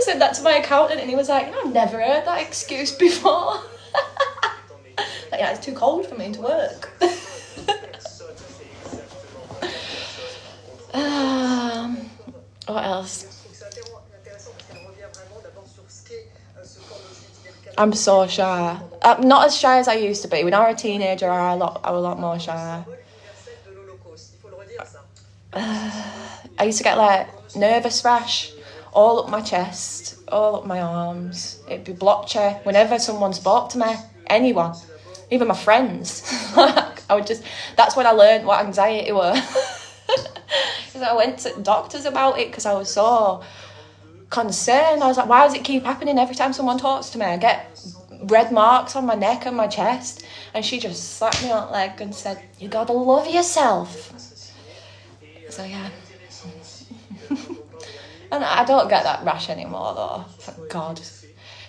said that to my accountant and he was like, I've never heard that excuse before. Like, yeah, it's too cold for me to work. What else? I'm so shy. I'm not as shy as I used to be. When I was a teenager, I was a lot more shy. I used to get like nervous rash all up my chest, all up my arms. It'd be blotchy whenever someone spoke to me, anyone, even my friends. I would just, that's when I learned what anxiety was. I went to doctors about it because I was so concerned. I was like, why does it keep happening every time someone talks to me? I get red marks on my neck and my chest. And she just slapped me on the leg and said, you gotta love yourself. So yeah. And I don't get that rash anymore though, thank God.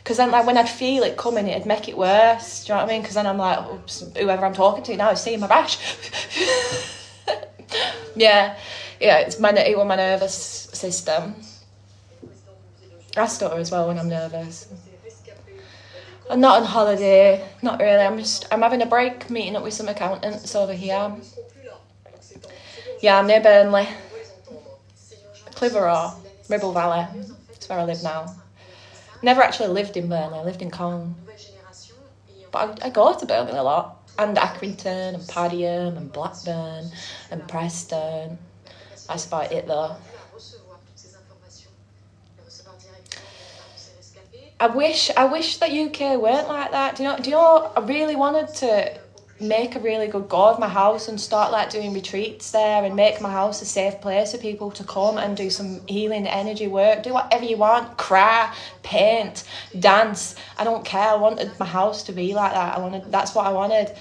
Because then like when I'd feel it coming, it'd make it worse. Do you know what I mean? Because then I'm like, oops, whoever I'm talking to now is seeing my rash. Yeah, it was my nervous system. I stutter as well when I'm nervous. I'm not on holiday, not really. I'm having a break, meeting up with some accountants over here. Yeah, I'm near Burnley. Clitheroe, Ribble Valley. That's where I live now. Never actually lived in Burnley, I lived in Cong. But I go to Burnley a lot. And Accrington, and Padiham, and Blackburn, and Preston. That's about it though. I wish that UK weren't like that. Do you know, I really wanted to make a really good go of my house and start like doing retreats there and make my house a safe place for people to come and do some healing energy work. Do whatever you want, cry, paint, dance. I don't care. I wanted my house to be like that. That's what I wanted.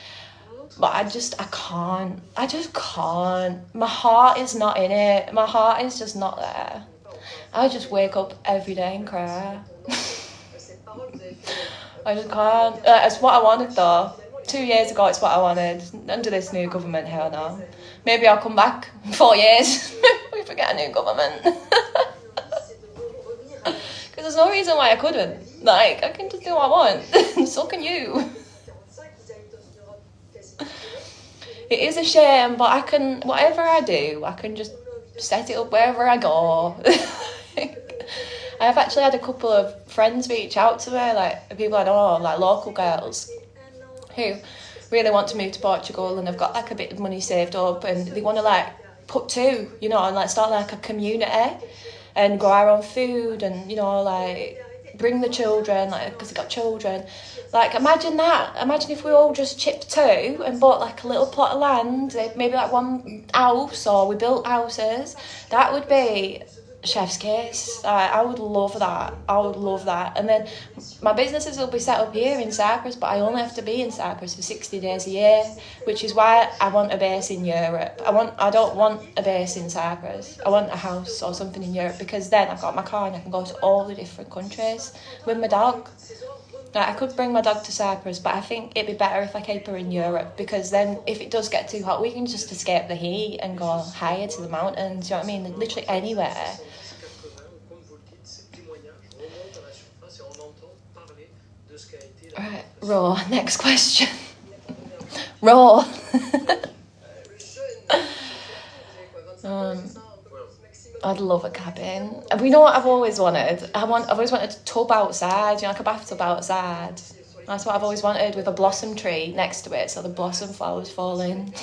But I just can't. My heart is not in it. My heart is just not there. I just wake up every day and cry. I just can't. It's what I wanted though. 2 years ago, it's what I wanted. Under this new government, hell no. Maybe I'll come back in 4 years if we get a new government. Because there's no reason why I couldn't. Like, I can just do what I want. So can you. It is a shame, but I can, whatever I do, I can just set it up wherever I go. I've actually had a couple of friends reach out to me, like people I know, like local girls, who really want to move to Portugal and they've got like a bit of money saved up and they want to like put two, you know, and like start like a community and grow our own food and, you know, like bring the children, like, because they've got children. Like, imagine that. Imagine if we all just chipped two and bought like a little plot of land, maybe like one house, or we built houses. That would be chef's kiss. I would love that. I would love that. And then my businesses will be set up here in Cyprus, but I only have to be in Cyprus for 60 days a year, which is why I want a base in Europe. I don't want a base in Cyprus. I want a house or something in Europe, because then I've got my car and I can go to all the different countries with my dog. Like, I could bring my dog to Cyprus, but I think it'd be better if I keep her in Europe, because then if it does get too hot, we can just escape the heat and go higher to the mountains, you know what I mean? Literally anywhere. Right, Raw, next question. Raw. I'd love a cabin. And you know what I've always wanted? I've always wanted a tub outside, you know, like a bathtub outside. That's what I've always wanted, with a blossom tree next to it, so the blossom flowers fall in.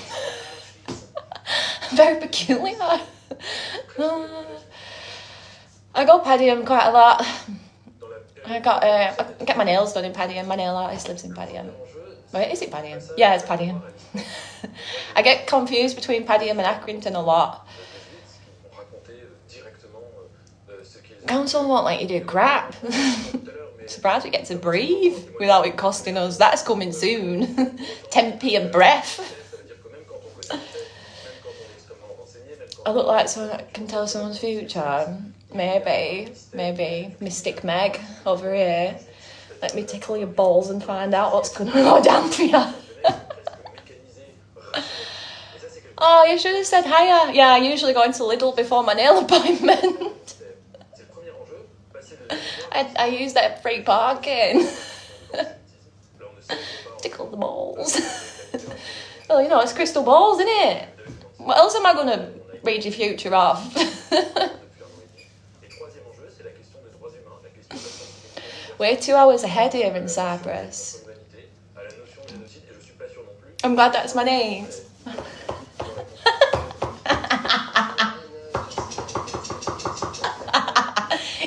Very peculiar. I go Padiham quite a lot. I get my nails done in Padiham. My nail artist lives in Padiham. Wait, is it Padiham? Yeah, it's Padiham. I get confused between Padiham and Accrington a lot. Council won't let you do crap. Surprised we get to breathe without it costing us. That's coming soon. Tempe and breath. I look like someone that can tell someone's future. Maybe. Mystic Meg over here. Let me tickle your balls and find out what's going to go down for you. Oh, you should have said hiya. Yeah, I usually go into Lidl before my nail appointment. I use that free parking. Tickle the balls. Well, you know, it's crystal balls, isn't it? What else am I going to read your future off? We're 2 hours ahead here in Cyprus. I'm glad that's my knees.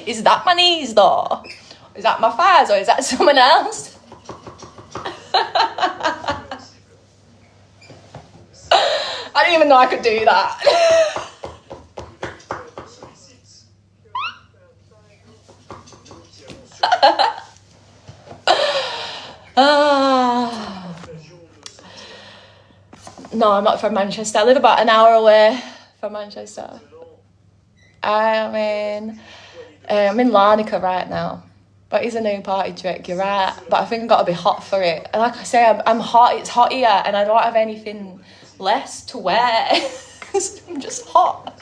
Is that my knees though? Is that my thighs or is that someone else? I didn't even know I could do that. No, I'm not from Manchester. I live about an hour away from Manchester. I'm in Larnaca right now. But it's a new party trick, you're right. But I think I've got to be hot for it. And like I say, I'm hot, it's hot here, and I don't have anything less to wear. I'm just hot.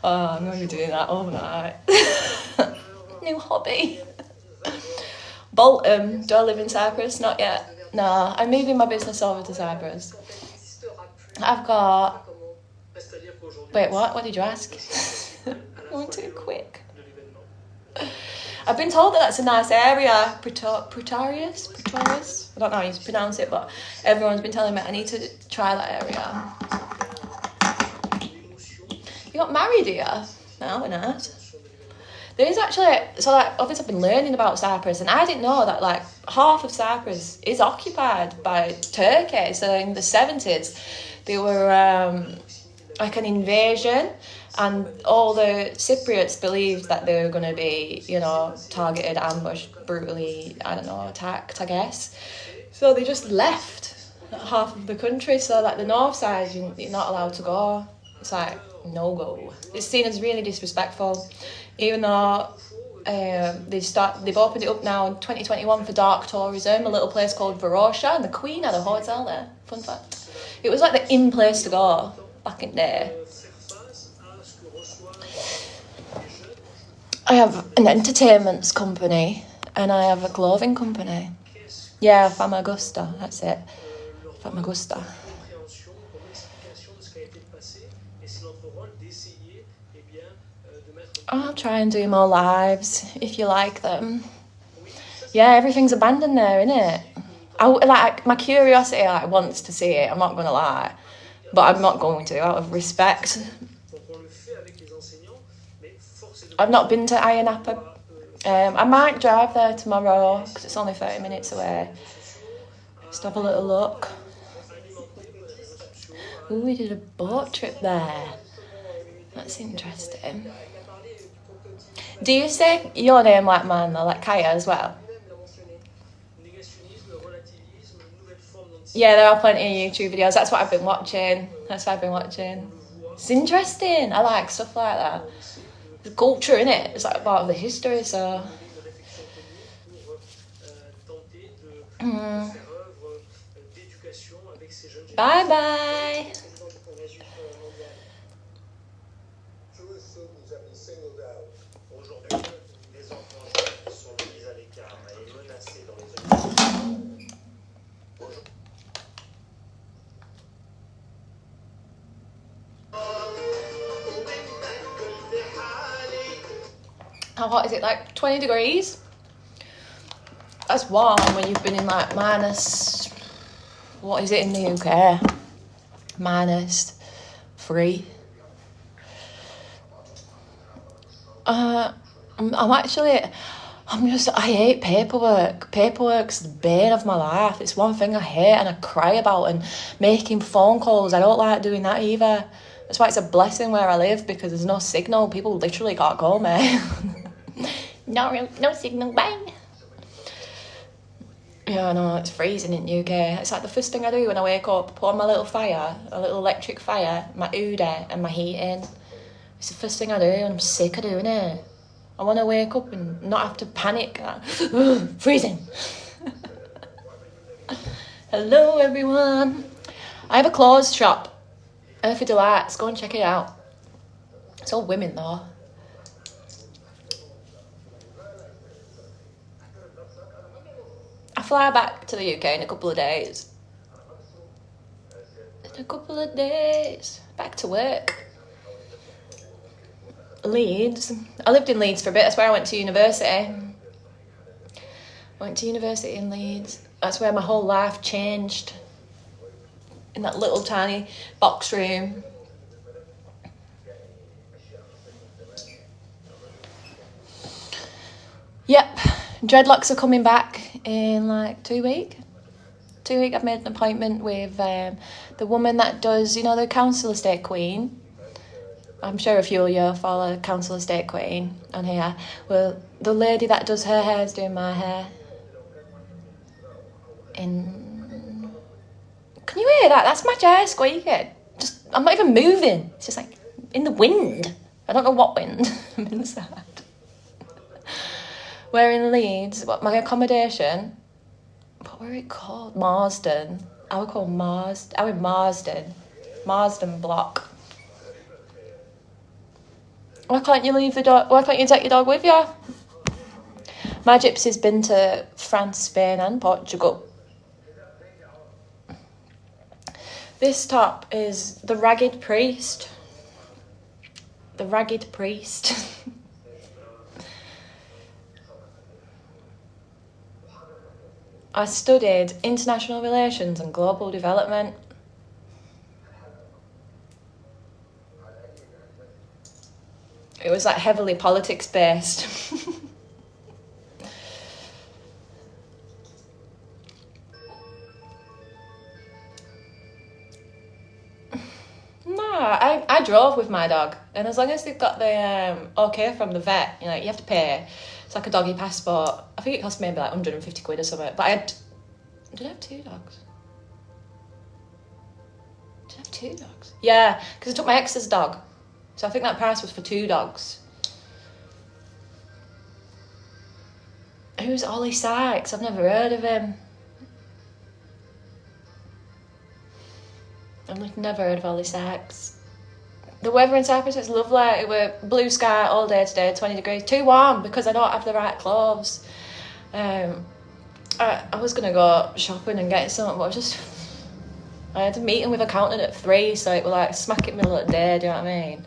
Oh, I'm going to be doing that all night. New hobby. Bolton. Do I live in Cyprus? Not yet. No, I'm moving my business over to Cyprus. I've got... Wait, what? What did you ask? I went too quick. I've been told that that's a nice area. Pretorius? I don't know how you pronounce it, but everyone's been telling me I need to try that area. You got married here? No, we're not. There is actually, so like, obviously I've been learning about Cyprus, and I didn't know that like half of Cyprus is occupied by Turkey. So in the 70s, there were like an invasion, and all the Cypriots believed that they were going to be, you know, targeted, ambushed, brutally, I don't know, attacked, I guess. So they just left half of the country. So like the north side, you're not allowed to go. It's like no go. It's seen as really disrespectful, even though they've opened it up now in 2021 for dark tourism. A little place called Varosha, and the Queen had a hotel there. Fun fact. It was like the in place to go back in there. I have an entertainment company and I have a clothing company. Yeah, Famagusta, that's it. Famagusta. I'll try and do more lives if you like them. Yeah, everything's abandoned there, innit? Like my curiosity like wants to see it. I'm not gonna lie, but I'm not going to out of respect. I've not been to Ayia Napa. I might drive there tomorrow because it's only 30 minutes away. Just have a little look. Ooh, we did a boat trip there. That's interesting. Do you say your name like mine though, like Kaya as well? Yeah, there are plenty of YouTube videos. That's what I've been watching. It's interesting. I like stuff like that. The culture, innit? It's like part of the history, so... Bye-bye! How hot is it? Like 20 degrees? That's warm when you've been in like minus... What is it in the UK? -3. I hate paperwork. Paperwork's the bane of my life. It's one thing I hate and I cry about, and making phone calls, I don't like doing that either. That's why it's a blessing where I live, because there's no signal. People literally can't call me. No signal, bye. Yeah, I know, it's freezing in the UK. It's like the first thing I do when I wake up, put on my little fire, a little electric fire, my Uda and my heating. It's the first thing I do, and I'm sick of doing it. I want to wake up and not have to panic. Freezing. Hello everyone. I have a clothes shop. Earthy Delights. Go and check it out. It's all women though. I fly back to the UK in a couple of days. Back to work. Leeds. I lived in Leeds for a bit. That's where I went to university. I went to university in Leeds. That's where my whole life changed. In that little tiny box room. Yep. Dreadlocks are coming back in like 2 weeks. 2 weeks I've made an appointment with the woman that does, you know, the council estate queen. I'm sure a few of you follow council estate queen on here. Well, the lady that does her hair is doing my hair. Can you hear that? That's my chair squeaking. I'm not even moving. It's just like in the wind. I don't know what wind. I'm inside. We're in Leeds. What, my accommodation? What were it called? Marsden. I would call Marsden. I'm in Marsden. Marsden block. Why can't you leave the dog? Why can't you take your dog with you? My gypsy's been to France, Spain and Portugal. This top is the Ragged Priest. The Ragged Priest. I studied international relations and global development. It was like heavily politics based. I drove with my dog, and as long as they've got the okay from the vet, you know, you have to pay. It's like a doggy passport. I think it cost maybe like 150 quid or something. But did I have 2 dogs? Did I have 2 dogs? Yeah, because I took my ex's dog. So I think that price was for 2 dogs. Who's Ollie Sykes? I've never heard of him. I've never heard of Ollie Sykes. The weather in Cyprus is lovely. It were blue sky all day today, 20 degrees. Too warm because I don't have the right clothes. I was going to go shopping and get something, but I had a meeting with accountant at 3, so it was like smack in the middle of the day, do you know what I mean?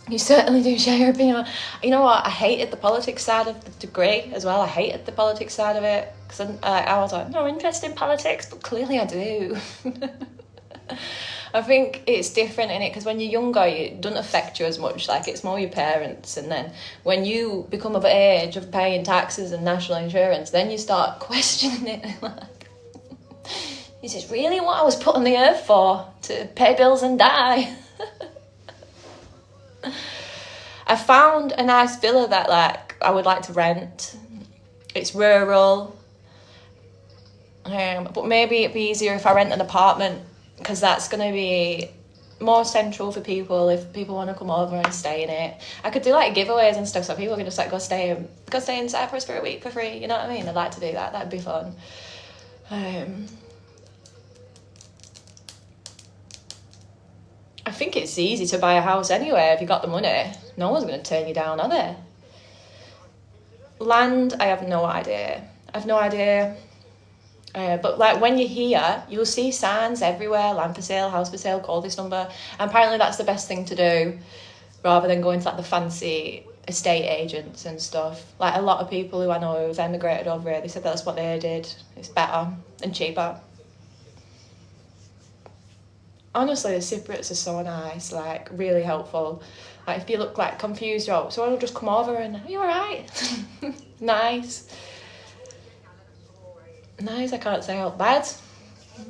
You certainly do share your opinion. You know what? I hated the politics side of the degree as well. I hated the politics side of it. Because I was like, no interest in politics, but clearly I do. I think it's different in it because when you're younger, it doesn't affect you as much. Like, it's more your parents. And then when you become of age of paying taxes and national insurance, then you start questioning it. Like, is this really what I was put on the earth for? To pay bills and die? I found a nice villa that like I would like to rent. It's rural, but maybe it'd be easier if I rent an apartment because that's going to be more central for people if people want to come over and stay in it. I could do like giveaways and stuff so people can just like go stay in Cyprus for a week for free, you know what I mean? I'd like to do that. That'd be fun. I think it's easy to buy a house anyway if you got the money. No one's going to turn you down, are they? Land, I have no idea. But like when you're here, you'll see signs everywhere: land for sale, house for sale, call this number. And apparently that's the best thing to do, rather than going to like the fancy estate agents and stuff. Like a lot of people who I know who've emigrated over here, they said that's what they did. It's better and cheaper. Honestly, the Cypriots are so nice, like really helpful. Like if you look like confused, someone will just come over and, are you alright? Nice, I can't say how bad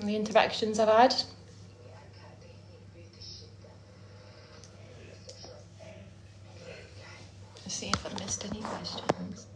the interactions I've had. Let's see if I missed any questions.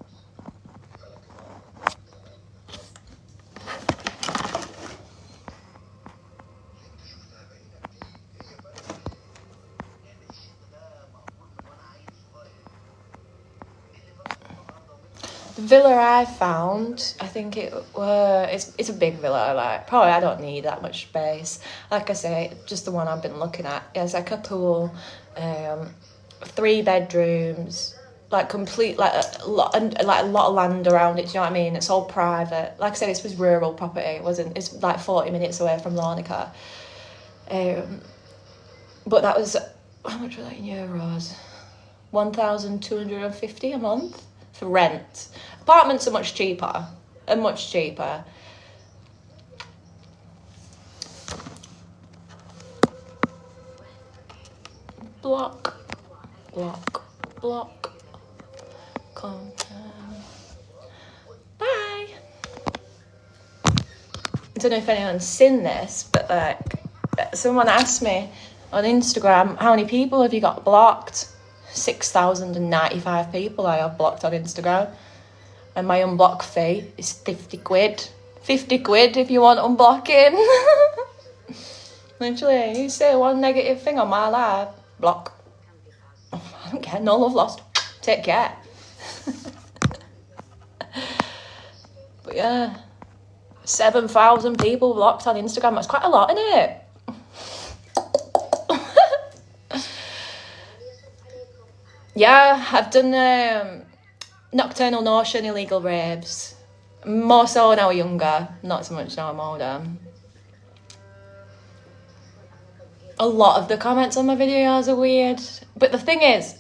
villa I found, I think it's a big villa. Like, probably I don't need that much space. Like I say, just the one I've been looking at. It's like a pool, 3 bedrooms, like complete, like a lot of land around it. Do you know what I mean? It's all private. Like I said, this was rural property. It wasn't. It's like 40 minutes away from Larnaca. But that was, how much was that in euros? 1,250 a month for rent. Apartments are much cheaper. Block. Come. Bye. I don't know if anyone's seen this, but like, someone asked me on Instagram, how many people have you got blocked? 6,095 people I have blocked on Instagram. And my unblock fee is 50 quid. 50 quid if you want unblocking. Literally, you say one negative thing on my live, block. I don't care, no love lost. Take care. But yeah, 7,000 people blocked on Instagram. That's quite a lot, isn't it? Yeah, I've done nocturnal notion, illegal raves. More so when I was younger, not so much now I'm older. A lot of the comments on my videos are weird. But the thing is,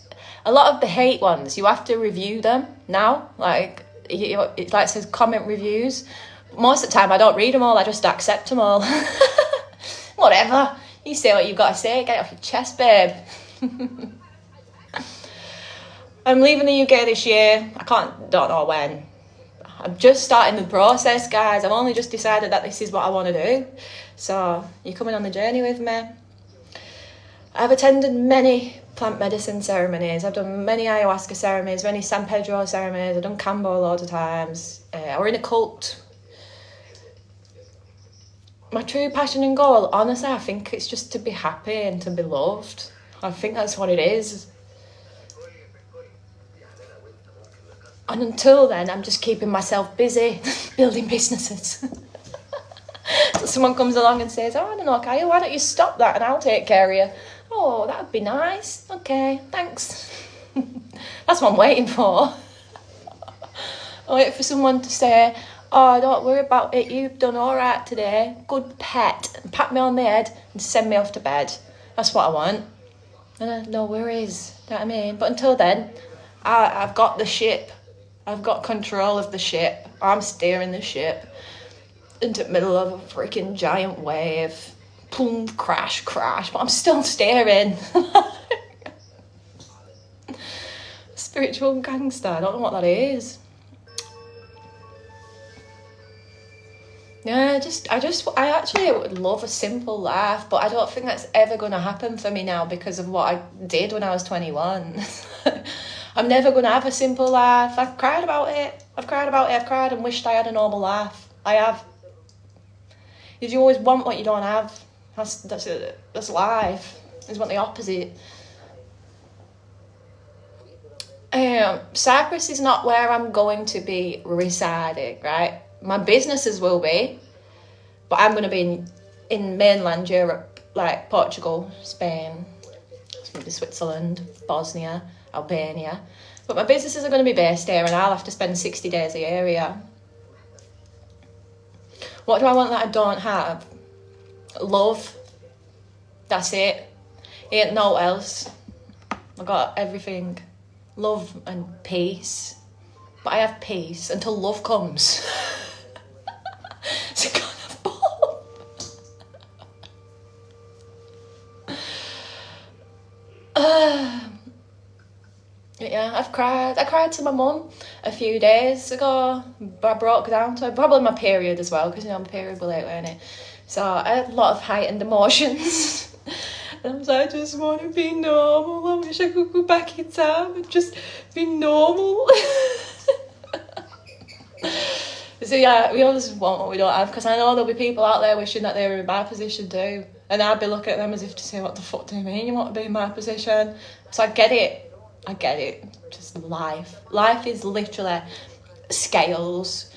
a lot of the hate ones, you have to review them now. Like, it like says comment reviews. Most of the time I don't read them all, I just accept them all. Whatever. You say what you've got to say, get it off your chest, babe. I'm leaving the UK this year. Don't know when. I'm just starting the process, guys. I've only just decided that this is what I want to do. So, you're coming on the journey with me. I've attended many plant medicine ceremonies. I've done many ayahuasca ceremonies, many San Pedro ceremonies. I've done Cambo loads of times. We're in a cult. My true passion and goal, honestly, I think it's just to be happy and to be loved. I think that's what it is. And until then, I'm just keeping myself busy, building businesses. So someone comes along and says, oh, I don't know, Kaya, why don't you stop that and I'll take care of you? Oh, that would be nice. Okay, thanks. That's what I'm waiting for. I wait for someone to say, oh, don't worry about it, you've done all right today. Good pet. And pat me on the head and send me off to bed. That's what I want. And no worries, you know what I mean? But until then, I've got the ship. I've got control of the ship. I'm steering the ship into the middle of a freaking giant wave. Boom, crash, but I'm still steering. Spiritual gangster, I don't know what that is. Yeah, I actually would love a simple life, but I don't think that's ever going to happen for me now because of what I did when I was 21. I'm never going to have a simple life. I've cried about it. I've cried and wished I had a normal life. I have. Because you always want what you don't have. That's life. You want the opposite. Cyprus is not where I'm going to be residing, right? My businesses will be, but I'm going to be in mainland Europe, like Portugal, Spain, maybe Switzerland, Bosnia, Albania. But my businesses are going to be based here and I'll have to spend 60 days a year here. What do I want that I don't have? Love. That's it. Ain't no else. I got everything. Love and peace. But I have peace until love comes. So I can't have both. Yeah, I've cried. I cried to my mum a few days ago. I broke down to her. Probably my period as well, because my period was late, wasn't it? So I had a lot of heightened emotions. And I was like, I just want to be normal. I wish I could go back in time and just be normal. So yeah, we always want what we don't have, because I know there'll be people out there wishing that they were in my position too. And I'd be looking at them as if to say, what the fuck do you mean you want to be in my position? So I get it. Just life. Life is literally scales.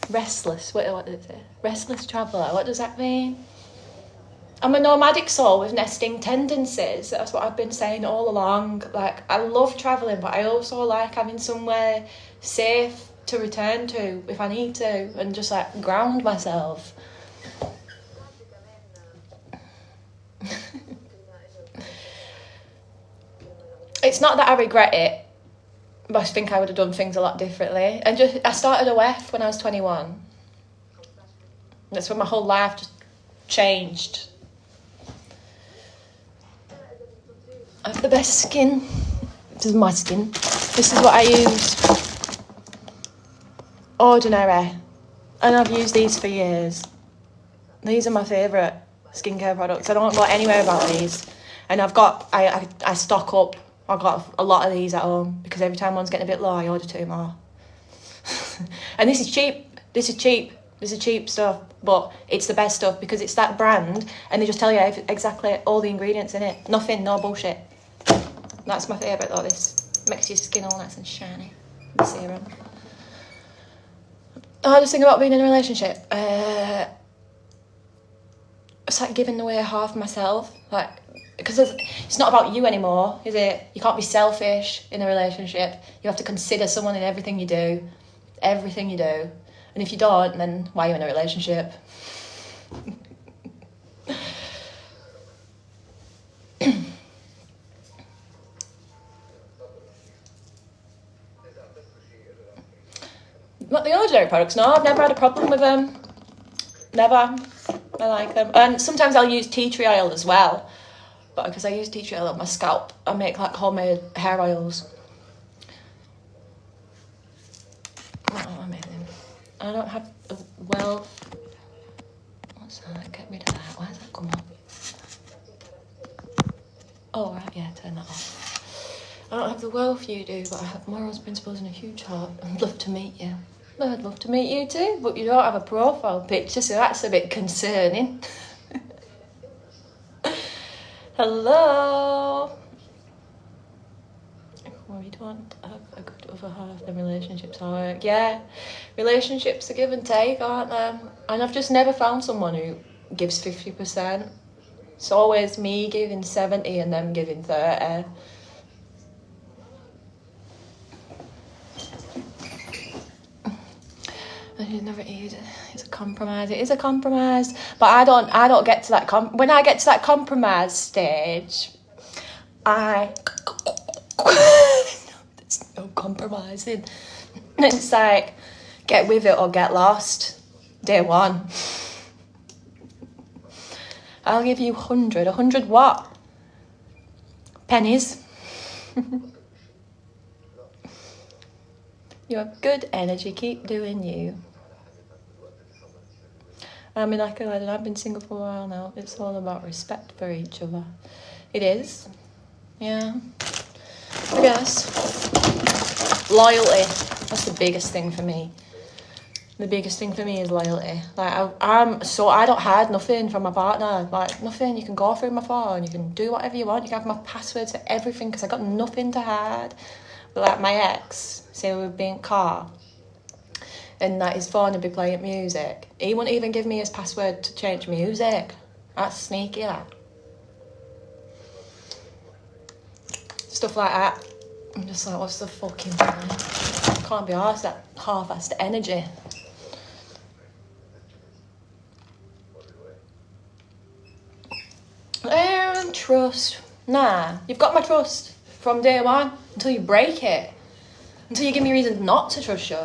Restless, what does it say? Restless traveller, what does that mean? I'm a nomadic soul with nesting tendencies. That's what I've been saying all along. Like, I love travelling, but I also like having somewhere safe to return to if I need to, and just like ground myself. It's not that I regret it, but I think I would have done things a lot differently. And I started a WEF when I was 21. That's when my whole life just changed. I have the best skin. This is my skin. This is what I use. Ordinary. And I've used these for years. These are my favourite skincare products. I don't go anywhere without these. And I stock up. I've got a lot of these at home because every time one's getting a bit low, I order 2 more. And this is cheap. This is cheap stuff, but it's the best stuff because it's that brand and they just tell you exactly all the ingredients in it. Nothing, no bullshit. That's my favourite though, this makes your skin all nice and shiny. The serum. The hardest thing about being in a relationship, it's like giving away half myself, like, because it's not about you anymore, is it? You can't be selfish in a relationship. You have to consider someone in everything you do. Everything you do. And if you don't, then why are you in a relationship? Not the ordinary products, no. I've never had a problem with them. Never. I like them. And sometimes I'll use tea tree oil as well. But because I use tea tree oil on my scalp, I make like homemade hair oils. Oh, amazing. I don't have the wealth. What's that? Get rid of that. Why does that come up? Oh, right, yeah, turn that off. I don't have the wealth you do, but I have morals, principles, and a huge heart. I'd love to meet you. I'd love to meet you too, but you don't have a profile picture, so that's a bit concerning. Hello. Well, you don't have a good other half, then relationships work. Yeah, relationships are give and take, aren't they? And I've just never found someone who gives 50%. It's always me giving 70 and them giving 30. Never easy. It's a compromise. It is a compromise, but I don't get to that when I get to that compromise stage, there's no compromising. It's like get with it or get lost. Day one. I'll give you 100. 100 what? Pennies. You have good energy. Keep doing you. I mean, like I said, I've been single for a while now. It's all about respect for each other. It is. Yeah. I guess. Loyalty. That's the biggest thing for me. The biggest thing for me is loyalty. Like, I don't hide nothing from my partner. Like, nothing. You can go through my phone. You can do whatever you want. You can have my passwords for everything because I got nothing to hide. But like my ex, say we would be in a car and that his phone would be playing music. He wouldn't even give me his password to change music. That's sneaky, that. Stuff like that. I'm just like, what's the fucking point? Can't be arsed that half-assed energy. And trust. Nah, you've got my trust from day one until you break it. Until you give me reasons not to trust you.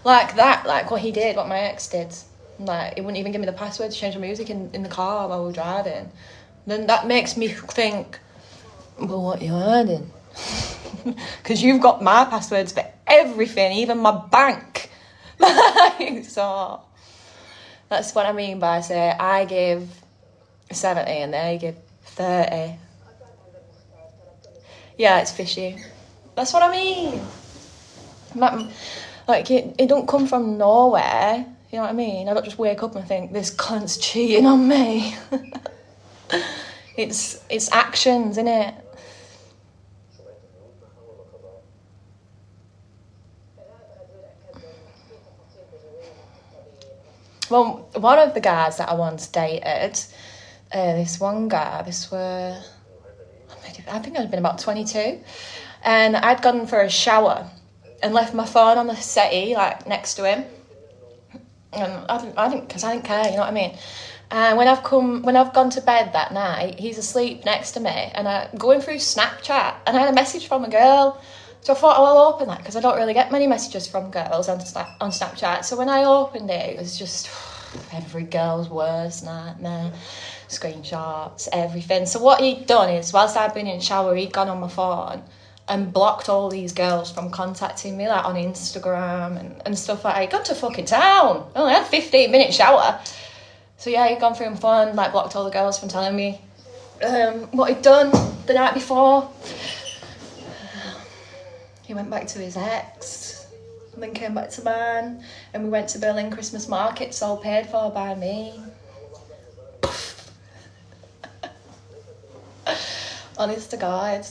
Like that, like what he did, what my ex did. Like, he wouldn't even give me the password to change the music in the car while we were driving. Then that makes me think, well, what are you hiding? Because you've got my passwords for everything, even my bank. So, that's what I mean by say, I give 70 and they give 30. Yeah, it's fishy. That's what I mean. Like it don't come from nowhere. You know what I mean? I don't just wake up and think, this cunt's cheating on me. It's actions, innit? Well, one of the guys that I once dated, this one guy, I think I'd been about 22, and I'd gone for a shower and left my phone on the settee, like, next to him. And I didn't care, you know what I mean? And when I've gone to bed that night, he's asleep next to me, and I'm going through Snapchat, and I had a message from a girl. So I thought, oh, I'll open that, because I don't really get many messages from girls on Snapchat. So when I opened it, it was just every girl's worst nightmare. Screenshots, everything. So what he'd done is, whilst I'd been in the shower, he'd gone on my phone and blocked all these girls from contacting me, like on Instagram and stuff like that. He'd gone to fucking town. I only had a 15-minute shower. So yeah, he'd gone through my phone, like, blocked all the girls from telling me what he'd done the night before. He went back to his ex, and then came back to mine, and we went to Berlin Christmas markets, all paid for by me. Honest to God,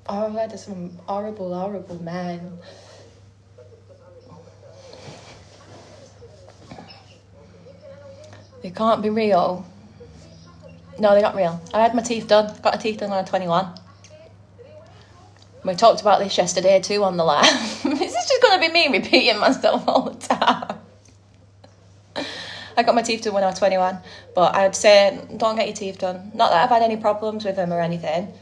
I've had some horrible, horrible men. They can't be real. No, they're not real. I had my teeth done. Got my teeth done when I was 21. We talked about this yesterday too on the live. This is just going to be me repeating myself all the time. I got my teeth done when I was 21, but I'd say don't get your teeth done. Not that I've had any problems with them or anything.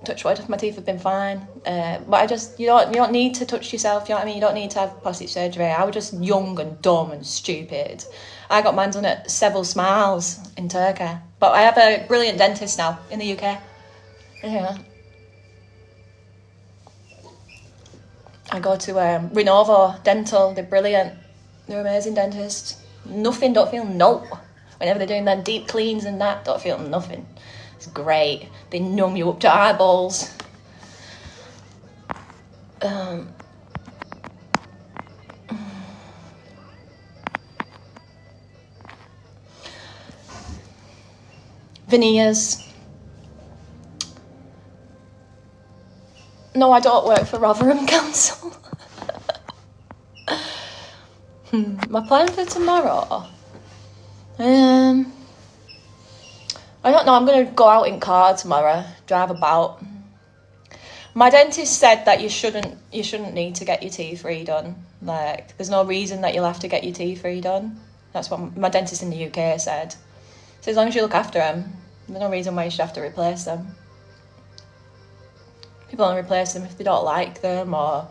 Touch wood, my teeth have been fine. But you don't need to touch yourself, you know what I mean? You don't need to have plastic surgery. I was just young and dumb and stupid. I got mine done at Seville Smiles in Turkey. But I have a brilliant dentist now in the UK. Yeah. I go to Renovo Dental. They're brilliant. They're amazing dentists. Nothing, don't feel no. Whenever they're doing their deep cleans and that, don't feel nothing. It's great. They numb you up to eyeballs. Veneers. No, I don't work for Rotherham Council. My plan for tomorrow? I don't know, I'm going to go out in car tomorrow, drive about. My dentist said that you shouldn't need to get your teeth redone. Like, there's no reason that you'll have to get your teeth redone. That's what my dentist in the UK said. So as long as you look after them, there's no reason why you should have to replace them. People don't replace them if they don't like them, or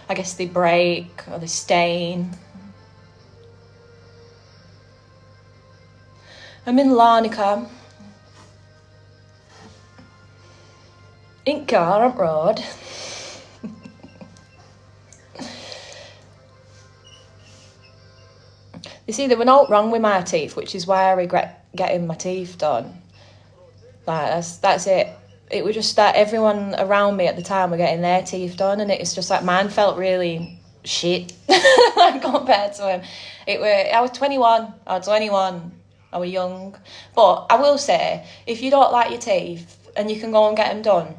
I guess they break or they stain. I'm in Larnaca. In Garant Road. You see, there were no wrong with my teeth, which is why I regret getting my teeth done. Like, that's it. It was just that everyone around me at the time were getting their teeth done, and it's just like mine felt really shit compared to him. I was 21. I was young. But I will say, if you don't like your teeth and you can go and get them done,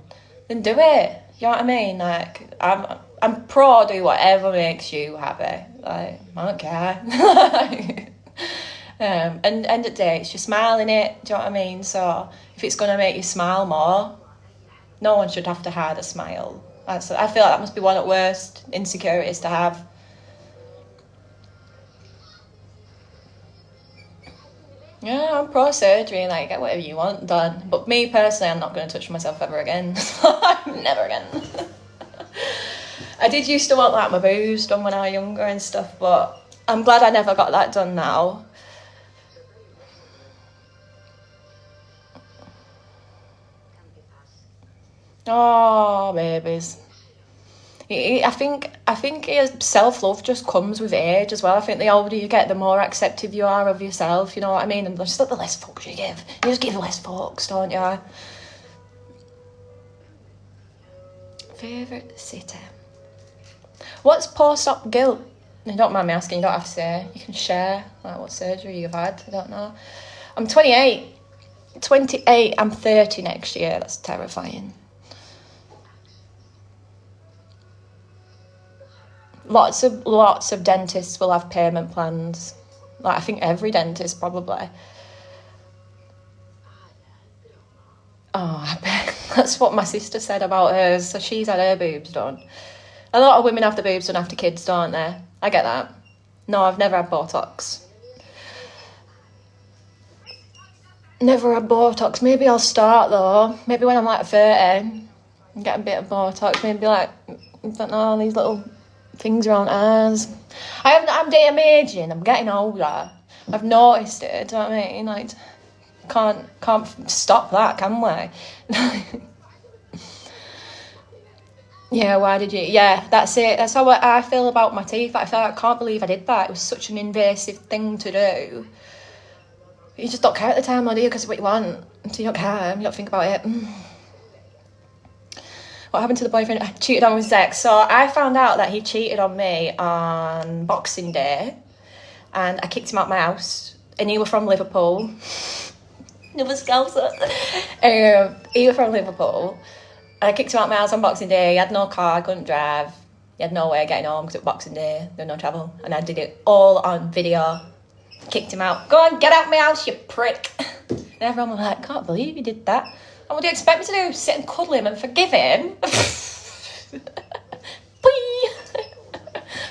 then do it. You know what I mean? Like, I'm pro do whatever makes you happy. Like, I don't care. And end of the day, it's your smile in it. Do you know what I mean? So if it's going to make you smile more, no one should have to hide a smile. I feel like that must be one of the worst insecurities to have. Yeah, I'm pro surgery, like, get whatever you want done. But me personally, I'm not going to touch myself ever again. Never again. I did used to want, like, my boobs done when I was younger and stuff, but I'm glad I never got that done now. Oh, babies. I think self-love just comes with age as well. I think the older you get, the more acceptive you are of yourself, you know what I mean? And just like the less fucks you give. You just give less fucks, don't you? Favourite city? What's post-op guilt? You don't mind me asking, you don't have to say. You can share, like, what surgery you've had. I don't know. I'm 28. 28, I'm 30 next year. That's terrifying. Lots of dentists will have payment plans. Like, I think every dentist probably. Oh, I bet. That's what my sister said about hers. So she's had her boobs done. A lot of women have the boobs done after kids, don't they? I get that. No, I've never had Botox. Never had Botox. Maybe I'll start though. Maybe when I'm like 30 and get a bit of Botox. Maybe like, I don't know, these little things around eyes. I'm aging. I'm getting older. I've noticed it. Do you know what I mean? Like, can't stop that, can we? Yeah, why did you? Yeah, that's it. That's how I feel about my teeth. I feel like, I can't believe I did that. It was such an invasive thing to do. You just don't care at the time, do you? Because it's what you want. So you don't care. You don't think about it. What happened to the boyfriend I cheated on with sex? So I found out that he cheated on me on Boxing Day. And I kicked him out my house. And he was from Liverpool. Never Scouser. He was from Liverpool. And I kicked him out my house on Boxing Day. He had no car, couldn't drive. He had no way of getting home because it was Boxing Day. There was no travel. And I did it all on video. Kicked him out. Go on, get out my house, you prick. And everyone was like, can't believe you did that. And what do you expect me to do? Sit and cuddle him and forgive him?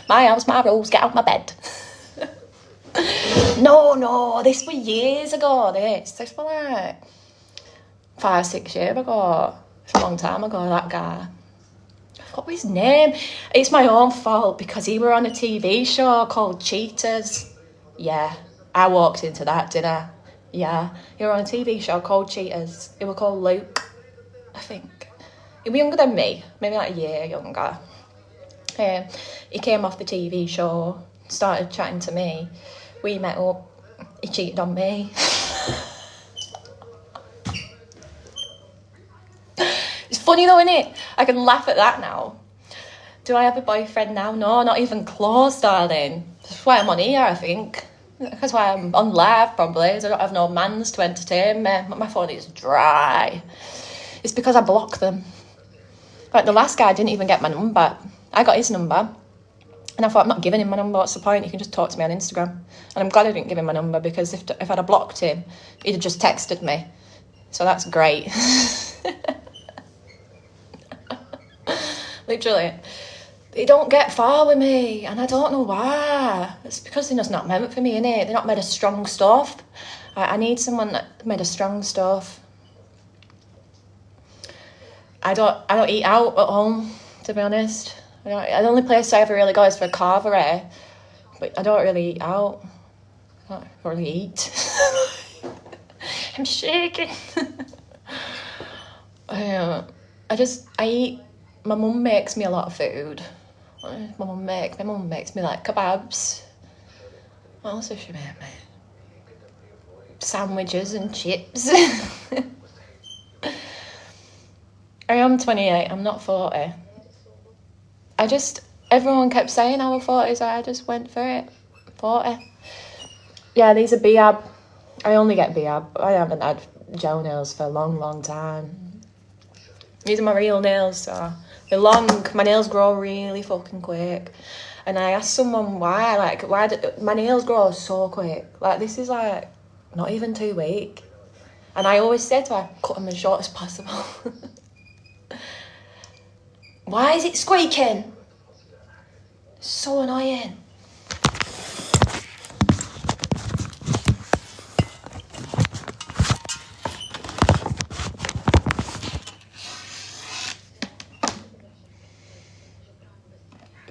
My house, my rules, get out my bed. No, this was years ago, this was like 5-6 years ago. It's a long time ago, that guy. I forgot his name. It's my own fault because he were on a TV show called Cheaters. Yeah, I walked into that, didn't I? Yeah, he were on a TV show called Cheaters. It was called Luke, I think. He was younger than me, maybe like a year younger. He came off the TV show, started chatting to me. We met up. He cheated on me. It's funny though, isn't it? I can laugh at that now. Do I have a boyfriend now? No, not even close, darling. That's why I'm on here, I think. That's why I'm on live, probably. I don't have no mans to entertain me. My phone is dry. It's because I block them. Like, the last guy didn't even get my number. I got his number. And I thought, I'm not giving him my number. What's the point? He can just talk to me on Instagram. And I'm glad I didn't give him my number because if I'd have blocked him, he'd have just texted me. So that's great. Literally. They don't get far with me, and I don't know why. It's because they're just not meant for me, innit? They're not made of strong stuff. I need someone that made of strong stuff. I don't eat out at home, to be honest. The only place I ever really go is for carvery, but I don't really eat out. I don't really eat. I'm shaking. I eat. My mum makes me a lot of food. What does my mum make? My mum makes me like kebabs. What else does she make me? Sandwiches and chips. I am 28, I'm not 40. Everyone kept saying I was 40, so I just went for it. 40. Yeah, these are Biab. I only get Biab. I haven't had gel nails for a long, long time. These are my real nails, so they're long. My nails grow really fucking quick. And I asked someone why do my nails grow so quick? Like, this is like not even 2 weeks. And I always said to her, cut them as short as possible. Why is it squeaking? So annoying.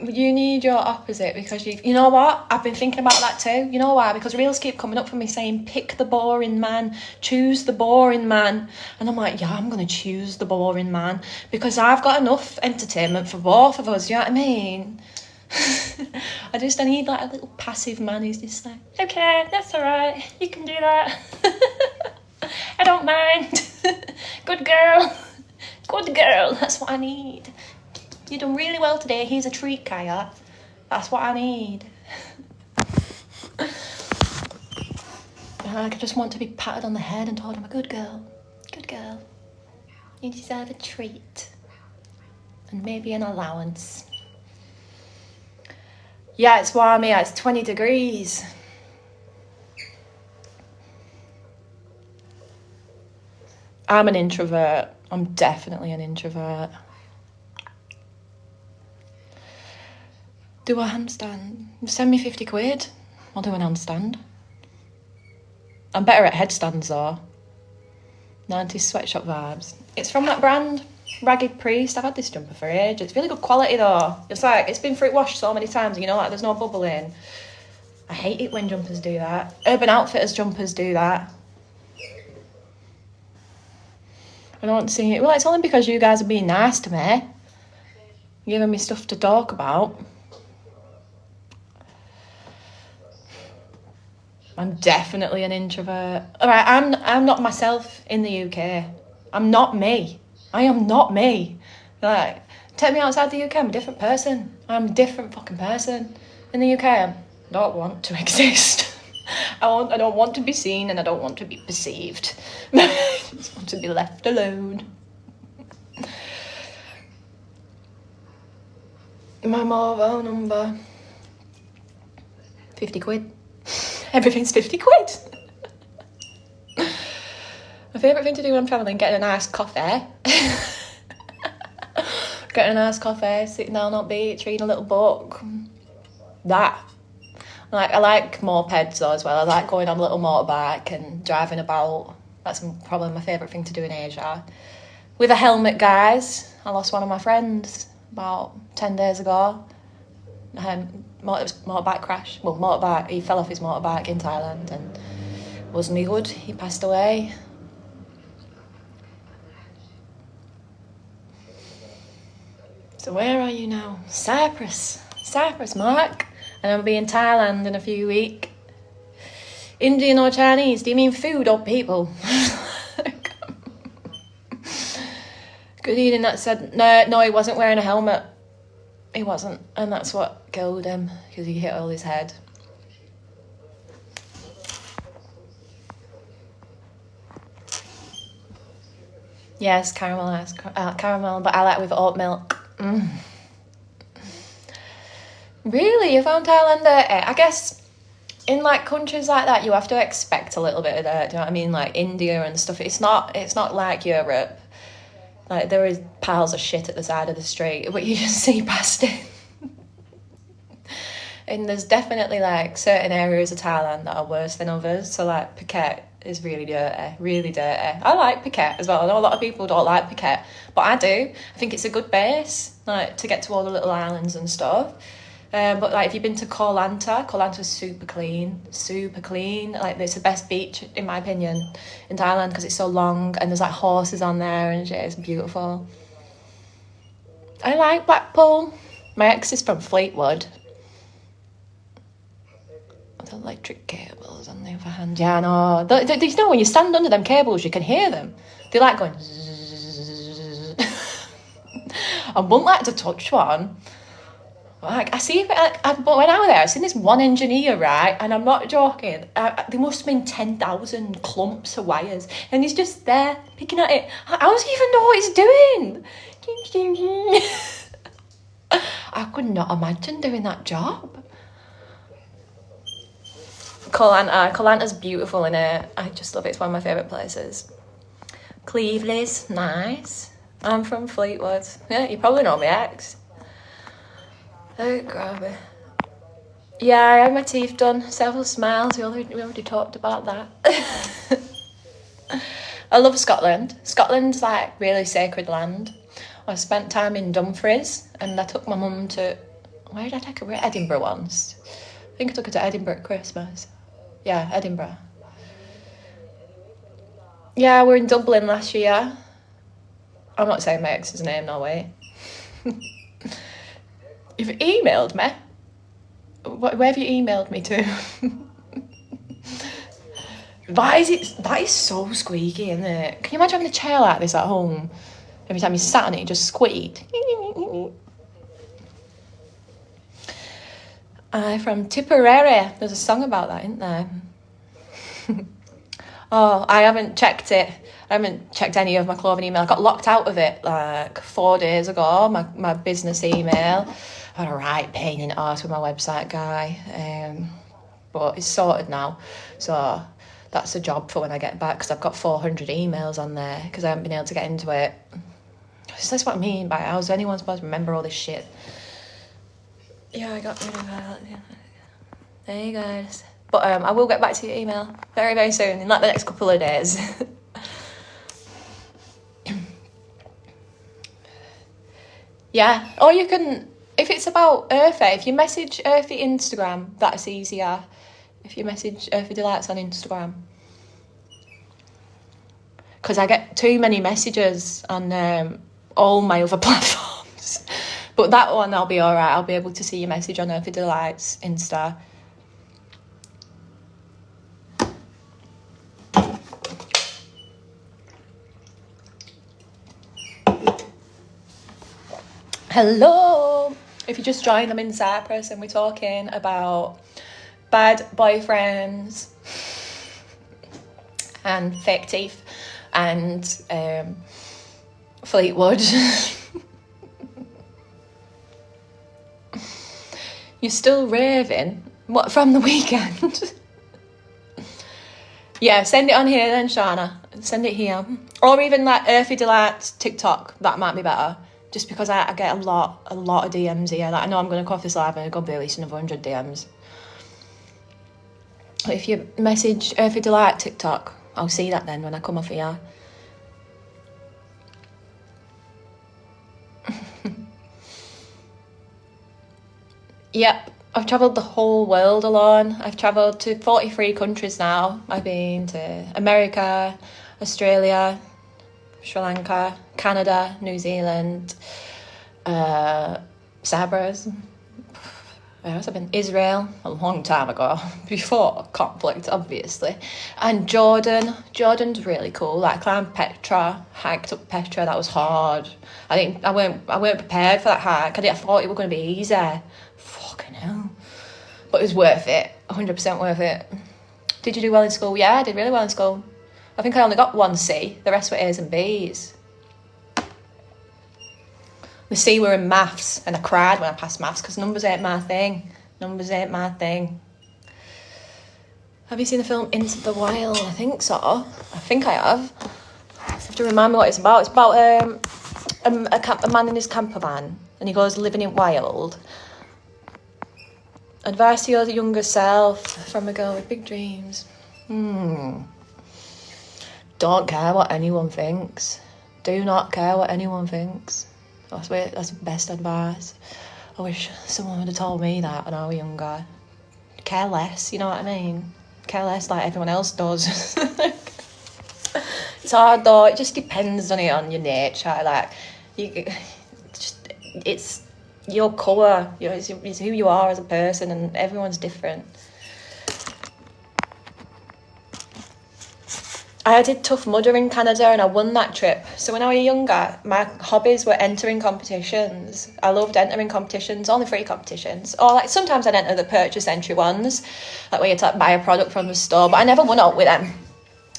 You need your opposite because you know what? I've been thinking about that too. You know why? Because reels keep coming up for me saying, pick the boring man, choose the boring man. And I'm like, yeah, I'm going to choose the boring man because I've got enough entertainment for both of us. You know what I mean? I need like a little passive man who's just like, okay, that's all right. You can do that. I don't mind. Good girl. Good girl. That's what I need. You done really well today. Here's a treat, Kaya. That's what I need. I just want to be patted on the head and told I'm a good girl. Good girl. You deserve a treat. And maybe an allowance. Yeah, it's warm here. It's 20 degrees. I'm an introvert. I'm definitely an introvert. Do a handstand. Send me 50 quid. I'll do an handstand. I'm better at headstands though. 90s sweatshop vibes. It's from that brand, Ragged Priest. I've had this jumper for ages. It's really good quality though. It's like, it's been fruit washed so many times, you know, like there's no bubble in. I hate it when jumpers do that. Urban Outfitters jumpers do that. I don't see it. Well, it's only because you guys are being nice to me. Giving me stuff to talk about. I'm definitely an introvert. All right, I'm not myself in the UK. I'm not me. I am not me. Like, take me outside the UK, I'm a different person. I'm a different fucking person. In the UK, I don't want to exist. I don't want to be seen and I don't want to be perceived. I just want to be left alone. My mobile number. 50 quid. Everything's 50 quid. My favourite thing to do when I'm travelling, getting a nice coffee. Getting a nice coffee, sitting down on the beach, reading a little book. That. I like mopeds though as well. I like going on a little motorbike and driving about. That's probably my favourite thing to do in Asia. With a helmet, guys. I lost one of my friends about 10 days ago. Motorbike crash. Well, motorbike. He fell off his motorbike in Thailand and wasn't he good. He passed away. So where are you now? Cyprus, Mark. And I'll be in Thailand in a few weeks. Indian or Chinese? Do you mean food or people? Good evening. That said, no, he wasn't wearing a helmet. He wasn't, and that's what killed him because he hit all his head. Yes, caramel, but I like with oat milk. Really, you found Thailand dirty? I guess in like countries like that, you have to expect a little bit of dirt. Do you know what I mean? Like India and stuff. It's not like Europe. Like there is piles of shit at the side of the street, but you just see past it. And there's definitely like certain areas of Thailand that are worse than others. So like Phuket is really dirty, really dirty. I like Phuket as well. I know a lot of people don't like Phuket, but I do. I think it's a good base, like to get to all the little islands and stuff. But like if you've been to Koh Lanta's super clean. Like it's the best beach in my opinion in Thailand because it's so long and there's like horses on there and shit. It's beautiful. I like Blackpool. My ex is from Fleetwood. The electric cables on the other hand, yeah, I know. You know when you stand under them cables, you can hear them. They like going. I wouldn't like to touch one. Like I see, but when I was there, I seen this one engineer, right, and I'm not joking. There must have been 10,000 clumps of wires, and he's just there picking at it. How does he even know what he's doing? I could not imagine doing that job. Koh Lanta's beautiful in it. I just love it. It's one of my favourite places. Cleveley's nice. I'm from Fleetwood. Yeah, you probably know my ex. Oh, grab it. Yeah, I had my teeth done. Several smiles. We already talked about that. I love Scotland. Scotland's like really sacred land. I spent time in Dumfries and I took my mum to... Where did I take her? Edinburgh once. I think I took her to Edinburgh at Christmas. Yeah, Edinburgh. Yeah, we were in Dublin last year. I'm not saying my ex's name, no way. You've emailed me? Where have you emailed me to? That is so squeaky, isn't it? Can you imagine having a chair like this at home? Every time you sat on it, it just squeaked. I'm from Tipperary. There's a song about that, isn't there? Oh, I haven't checked it. I haven't checked any of my clothing email. I got locked out of it like 4 days ago, my business email. had a right pain in the arse with my website guy. But it's sorted now. So that's a job for when I get back, because I've got 400 emails on there because I haven't been able to get into it. So that's what I mean by how's anyone supposed to remember all this shit? Yeah, I got rid of that. There you guys. But I will get back to your email very, very soon, in like the next couple of days. Yeah. Or you can, if it's about Earthy, if you message Earthy Instagram, that's easier. If you message Earthy Delights on Instagram. Because I get too many messages on all my other platforms. But that one I'll be alright. I'll be able to see your message on Earthy Delights Insta. Hello! If you just joined, I'm in Cyprus and we're talking about bad boyfriends and fake teeth and Fleetwood. You're still raving? What, from the weekend? Yeah, send it on here then, Shana. Send it here. Or even like Earthy Delights TikTok. That might be better. Just because I get a lot of DMs here. Like, I know I'm going to come off this live and I'll go at least another 100 DMs. But if you message Earthy Delight TikTok, I'll see that then when I come off here. Yep, I've travelled the whole world alone. I've travelled to 43 countries now. I've been to America, Australia, Sri Lanka, Canada, New Zealand, Cyprus. Where else have I been? Israel, a long time ago, before conflict, obviously. And Jordan. Jordan's really cool. Like, climbed Petra, hiked up Petra. That was hard. I weren't prepared for that hike. I thought it was going to be easy. Fucking hell. But it was worth it. 100% worth it. Did you do well in school? Yeah, I did really well in school. I think I only got 1 C. The rest were A's and B's. The C were in maths, and I cried when I passed maths because numbers ain't my thing. Numbers ain't my thing. Have you seen the film Into the Wild? I think so. I think I have. You have to remind me what it's about. It's about a man in his camper van, and he goes living in wild. Advice to your younger self from a girl with big dreams. Don't care what anyone thinks. Do not care what anyone thinks. That's the best advice. I wish someone would have told me that when I was younger. Care less, you know what I mean? Care less like everyone else does. It's hard though. It just depends on your nature. Like, it's your colour. It's who you are as a person, and everyone's different. I did Tough Mudder in Canada and I won that trip. So when I was younger, my hobbies were entering competitions. I loved entering competitions, only free competitions. Or like sometimes I'd enter the purchase entry ones, like where you had to buy a product from the store, but I never won out with them.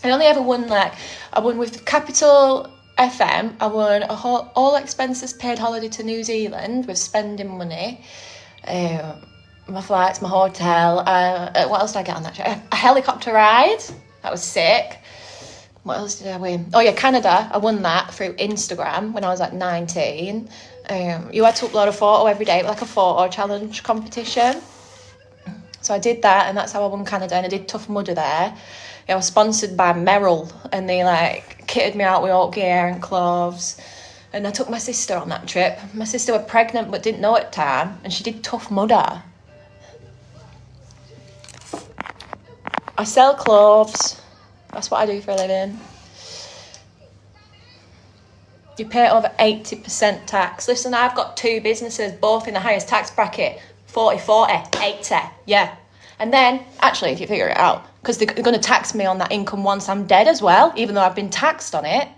I only ever won I won with Capital FM. I won all expenses paid holiday to New Zealand with spending money. My flights, my hotel. What else did I get on that trip? A helicopter ride. That was sick. What else did I win? Oh yeah, Canada. I won that through Instagram when I was like 19. You had to upload a photo every day, like a photo challenge competition. So I did that, and that's how I won Canada. And I did Tough Mudder there. I was sponsored by Merrill, and they kitted me out with all gear and clothes. And I took my sister on that trip. My sister was pregnant but didn't know at the time, and she did Tough Mudder. I sell clothes. That's what I do for a living. You pay over 80% tax. Listen, I've got 2 businesses, both in the highest tax bracket. 40, 80, yeah. And then, actually, if you figure it out, because they're going to tax me on that income once I'm dead as well, even though I've been taxed on it.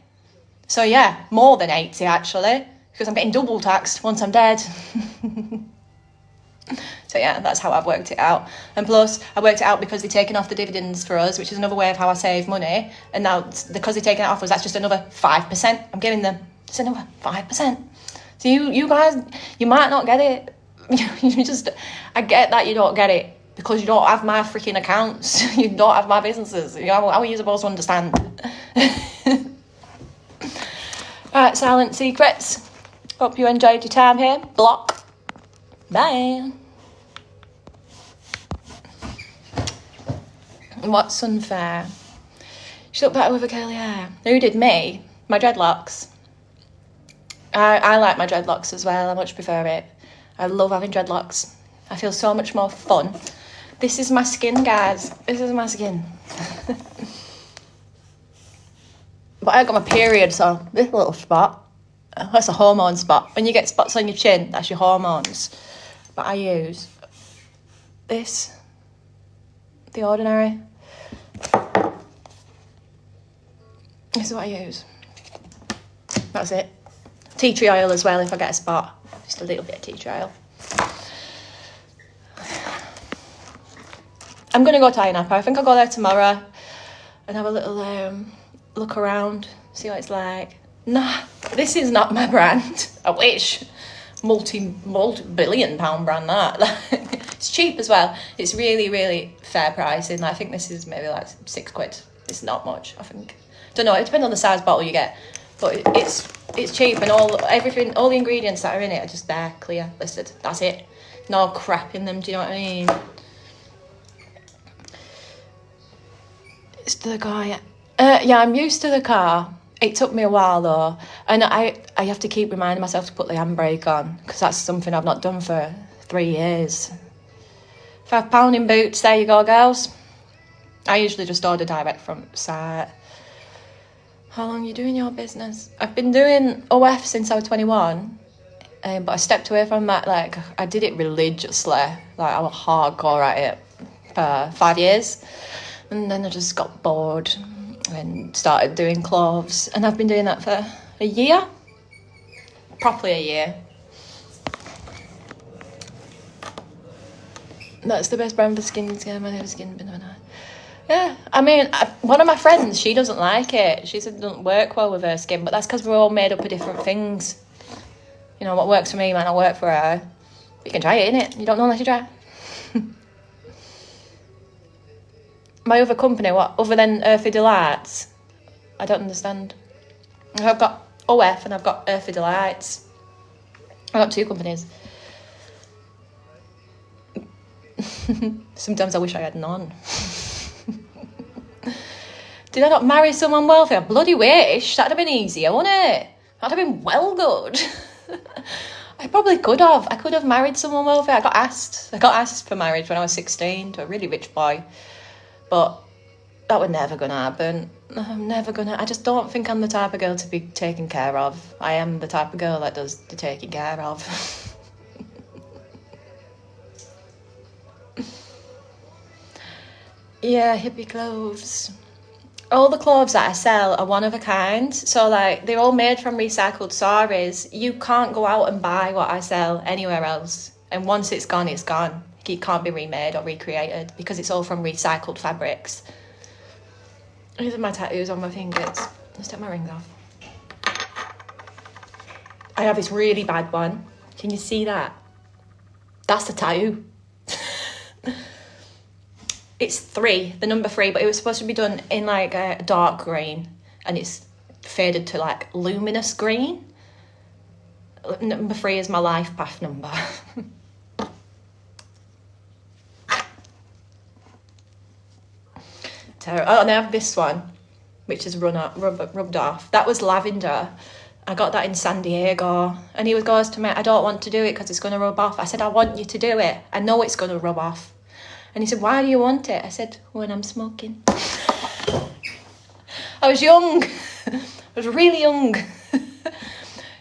So yeah, more than 80 actually, because I'm getting double taxed once I'm dead. So yeah, that's how I've worked it out. And plus, I worked it out because they're taking off the dividends for us, which is another way of how I save money. And now, because they're taking it off us, that's just another 5%. I'm giving them just another 5%. So you guys, you might not get it I get that you don't get it because you don't have my freaking accounts. You don't have my businesses. How are you supposed to understand? Alright, silent secrets. Hope you enjoyed your time here. Block. Bye. What's unfair? She looked better with her curly hair. Who did me? My dreadlocks. I like my dreadlocks as well. I much prefer it. I love having dreadlocks. I feel so much more fun. This is my skin, guys. This is my skin. But I got my period, so this little spot, that's a hormone spot. When you get spots on your chin, that's your hormones. But I use this, The Ordinary. This is what I use. That's it. Tea tree oil as well if I get a spot. Just a little bit of tea tree oil. I'm going to go to Iron Apple. I think I'll go there tomorrow and have a little look around, see what it's like. Nah, this is not my brand. I wish. Multi-billion pound brand that. It's cheap as well. It's really, really fair pricing. I think this is maybe like £6. It's not much, I think. Don't know, it depends on the size bottle you get. But it's cheap and all the ingredients that are in it are just there, clear, listed. That's it. No crap in them, do you know what I mean? It's the car, yeah. Yeah, I'm used to the car. It took me a while though. And I have to keep reminding myself to put the handbrake on because that's something I've not done for 3 years. £5 in boots, there you go, girls. I usually just order direct from site. How long are you doing your business? I've been doing OF since I was 21, but I stepped away from that. Like, I did it religiously. Like, I was hardcore at it for 5 years. And then I just got bored and started doing clothes. And I've been doing that for a year. Properly a year. That's the best brand for skincare. My name skin. Yeah, I mean, one of my friends, she doesn't like it. She said it doesn't work well with her skin, but that's because we're all made up of different things. You know, what works for me might not work for her. But you can try it, innit? You don't know unless you try. My other company, what, other than Earthy Delights? I don't understand. I've got OF and I've got Earthy Delights. I've got 2 companies. Sometimes I wish I had none. Did I not marry someone wealthy? I bloody wish. That'd have been easier, wouldn't it? That'd have been well good. I probably could have. I could have married someone wealthy. I got asked for marriage when I was 16 to a really rich boy. But that was never going to happen. I just don't think I'm the type of girl to be taken care of. I am the type of girl that does the taking care of. Yeah, hippie clothes. All the clothes that I sell are one of a kind. So, like, they're all made from recycled saris. You can't go out and buy what I sell anywhere else. And once it's gone, it's gone. It can't be remade or recreated because it's all from recycled fabrics. These are my tattoos on my fingers. Let's take my rings off. I have this really bad one. Can you see that? That's the tattoo. It's 3, the number 3, but it was supposed to be done in like a dark green and it's faded to like luminous green. Number 3 is my life path number. Oh, and I have this one, which is rubbed off. That was lavender. I got that in San Diego. And he goes to me, I don't want to do it because it's going to rub off. I said, I want you to do it. I know it's going to rub off. And he said, why do you want it? I said, when I'm smoking. I was young. I was really young.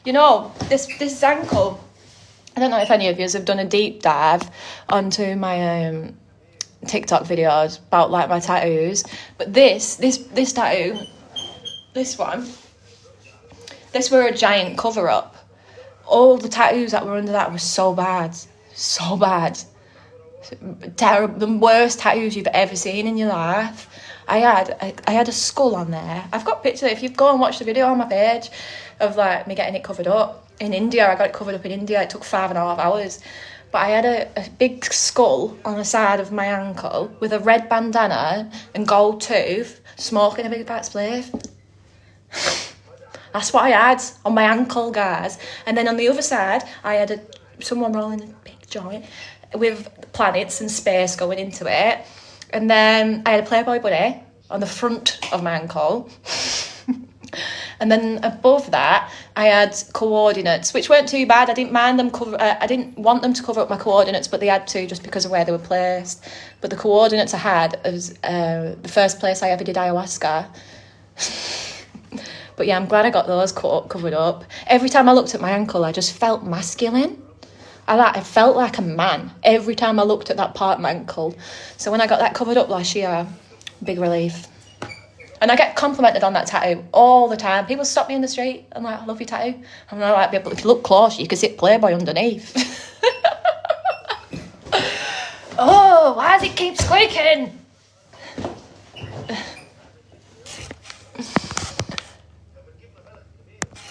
You know, this ankle, I don't know if any of you have done a deep dive onto my TikTok videos about like my tattoos, but this tattoo, this one, this were a giant cover up. All the tattoos that were under that were so bad, terrible, the worst tattoos you've ever seen in your life. I had a skull on there. I've got pictures. If you go and watch the video on my page of like me getting it covered up in India, I got it covered up in India. It took 5.5 hours. But but I had a big skull on the side of my ankle with a red bandana and gold tooth, smoking a big fat spliff. That's what I had on my ankle, guys. And then on the other side, I had someone rolling a big joint with planets and space going into it. And then I had a Playboy bunny on the front of my ankle. And then above that, I had coordinates, which weren't too bad. I didn't mind them. I didn't want them to cover up my coordinates, but they had to just because of where they were placed. But the coordinates I had was the first place I ever did ayahuasca. But yeah, I'm glad I got those covered up. Every time I looked at my ankle, I just felt masculine. I felt like a man every time I looked at that part of my ankle. So when I got that covered up last year, big relief. And I get complimented on that tattoo all the time. People stop me in the street and like, I love your tattoo. And I'm like, but if you look close, you can see Playboy underneath. Oh, why does it keep squeaking?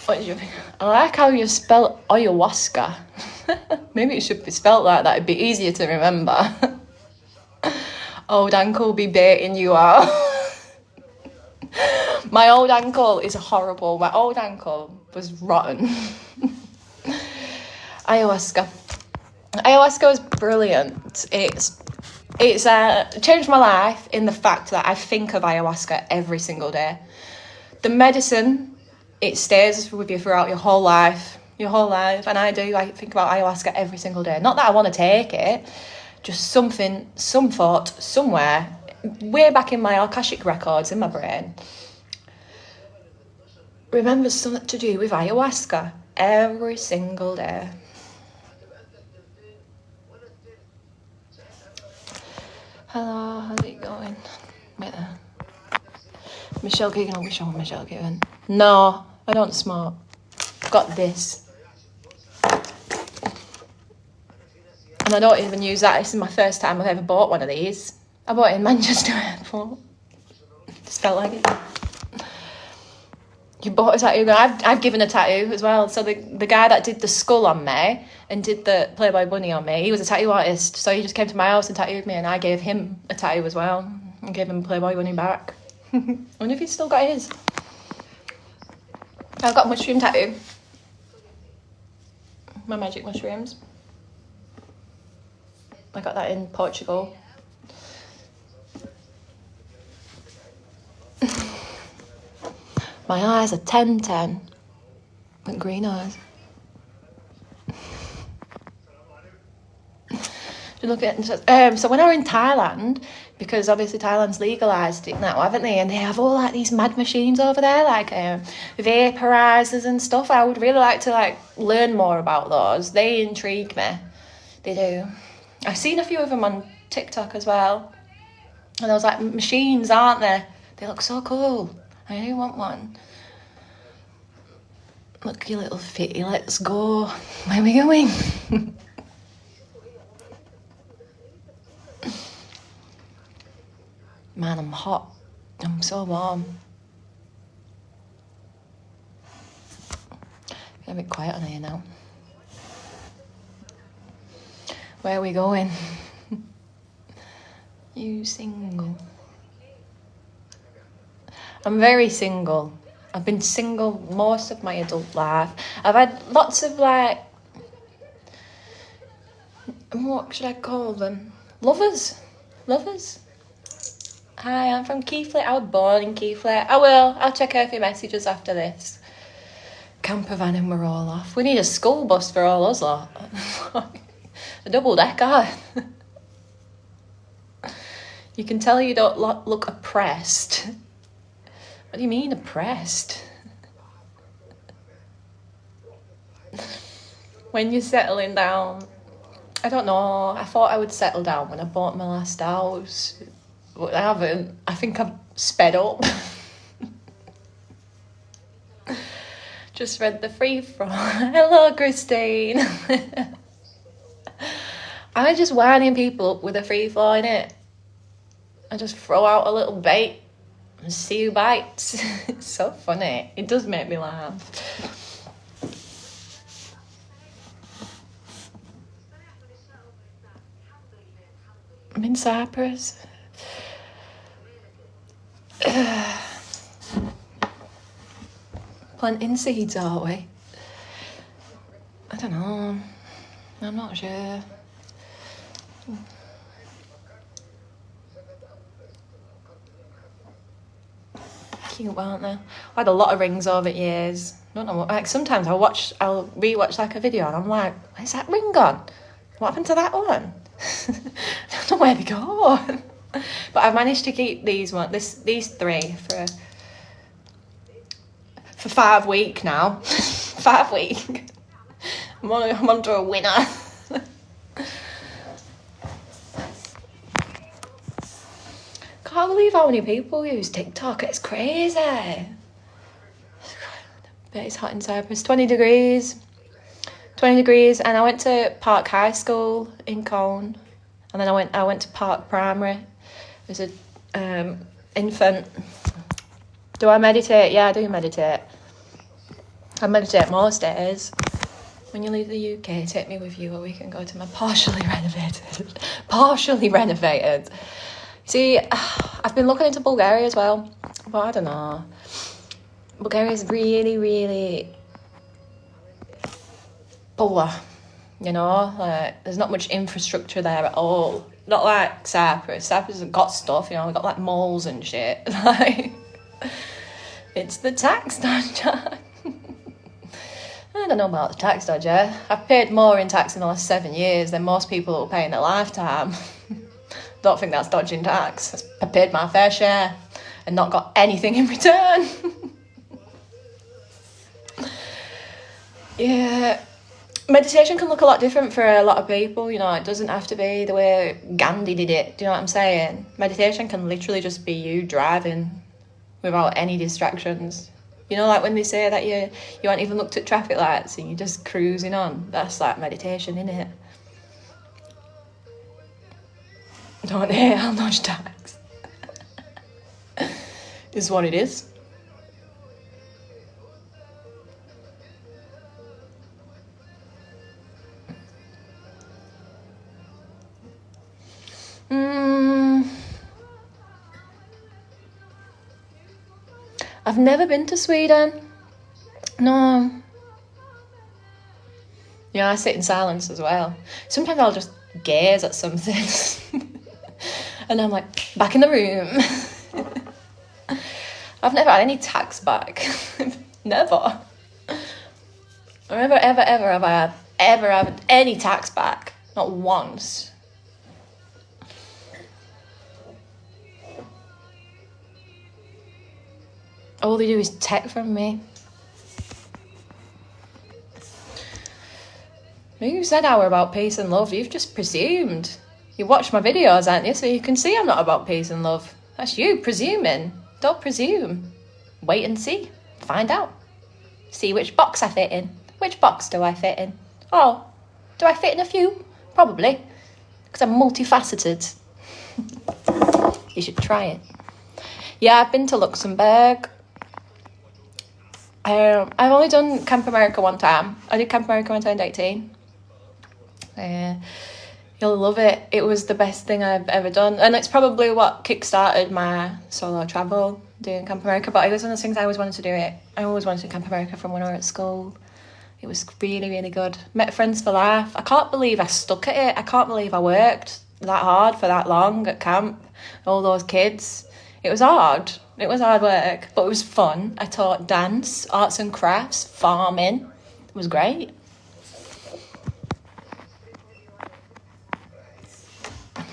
What did you think? I like how you spell ayahuasca. Maybe it should be spelled like that. It'd be easier to remember. Old ankle be baiting you out. My old ankle is horrible. My old ankle was rotten. Ayahuasca is brilliant. It's changed my life in the fact that I think of ayahuasca every single day. The medicine, it stays with you throughout your whole life. And I think about ayahuasca every single day. Not that I want to take it, just some thought somewhere way back in my Akashic records in my brain remembers something to do with ayahuasca every single day. Hello, how's it going? Wait there. Michelle Keegan, I'll be showing Michelle Keegan. No, I don't smoke. I've got this. And I don't even use that. This is my first time I've ever bought one of these. I bought it in Manchester Airport. Just felt like it. You bought a tattoo? I've given a tattoo as well. So the guy that did the skull on me and did the Playboy bunny on me, he was a tattoo artist. So he just came to my house and tattooed me, and I gave him a tattoo as well. And gave him a Playboy bunny back. I wonder if he's still got his. I've got a mushroom tattoo. My magic mushrooms. I got that in Portugal. My eyes are 10-10. With green eyes. You look at it, so when I were in Thailand, because obviously Thailand's legalised it now, haven't they? And they have all like these mad machines over there, like vaporizers and stuff. I would really like to learn more about those. They intrigue me. They do. I've seen a few of them on TikTok as well. And those machines, aren't they? They look so cool. I do want one. Look, you little fitty, let's go. Where are we going? Man, I'm hot. I'm so warm. Get a bit quiet on here now. Where are we going? You single? I'm very single. I've been single most of my adult life. I've had lots of what should I call them? Lovers. Hi, I'm from Keighley. I was born in Keighley. I'll check out your messages after this. Camper van and we're all off. We need a school bus for all us lot. A double decker. You can tell you don't look oppressed. What do you mean oppressed? When you're settling down, I don't know. I thought I would settle down when I bought my last house. But I haven't. I think I've sped up. Just read the free from. Hello, Christine. I just winding people up with a free flow in it. I just throw out a little bait and see who bites. It's so funny. It does make me laugh. I'm in Cyprus. Planting seeds, are we? I don't know. I'm not sure. Cute, aren't they? I had a lot of rings over the years. I don't know what, like sometimes I'll rewatch like a video and I'm like, where's that ring gone? What happened to that one? I don't know where they go. But I've managed to keep these 3 for 5 weeks now. 5 weeks. I'm on to a winner. Can't believe how many people use TikTok. It's crazy. But it's hot in Cyprus. 20 degrees. 20 degrees. And I went to Park High School in Cone. And then I went to Park Primary as a infant. Do I meditate? Yeah, I do meditate. I meditate most days. When you leave the UK, take me with you, or we can go to my partially renovated. See, I've been looking into Bulgaria as well, but I don't know. Bulgaria is really, really poor, you know? Like, there's not much infrastructure there at all. Not like Cyprus. Cyprus has got stuff, you know, we've got like malls and shit. Like, it's the tax dodger. I don't know about the tax dodger. I've paid more in tax in the last 7 years than most people will pay in their lifetime. Don't think that's dodging tax. I paid my fair share and not got anything in return. Yeah. Meditation can look a lot different for a lot of people, you know. It doesn't have to be the way Gandhi did it. Do you know what I'm saying? Meditation can literally just be you driving without any distractions. You know, like when they say that you haven't even looked at traffic lights and you're just cruising on. That's like meditation, innit? Don't they? I'll dodge tax. Is what it is. I've never been to Sweden. No. Yeah, I sit in silence as well. Sometimes I'll just gaze at something. And I'm like, back in the room. I've never had any tax back. Never. I've never, ever have I ever had any tax back. Not once. All they do is take from me. You said I were about peace and love. You've just presumed. You watch my videos, aren't you? So you can see I'm not about peace and love. That's you presuming. Don't presume. Wait and see. Find out. See which box I fit in. Which box do I fit in? Oh, do I fit in a few? Probably. Because I'm multifaceted. You should try it. Yeah, I've been to Luxembourg. I've only done Camp America one time. I did Camp America when I turned 18. You'll love it. It was the best thing I've ever done. And it's probably what kick-started my solo travel, doing Camp America. But it was one of those things I always wanted to do it. I always wanted to do Camp America from when I was at school. It was really, really good. Met friends for life. I can't believe I stuck at it. I can't believe I worked that hard for that long at camp. All those kids. It was hard. It was hard work, but it was fun. I taught dance, arts and crafts, farming. It was great.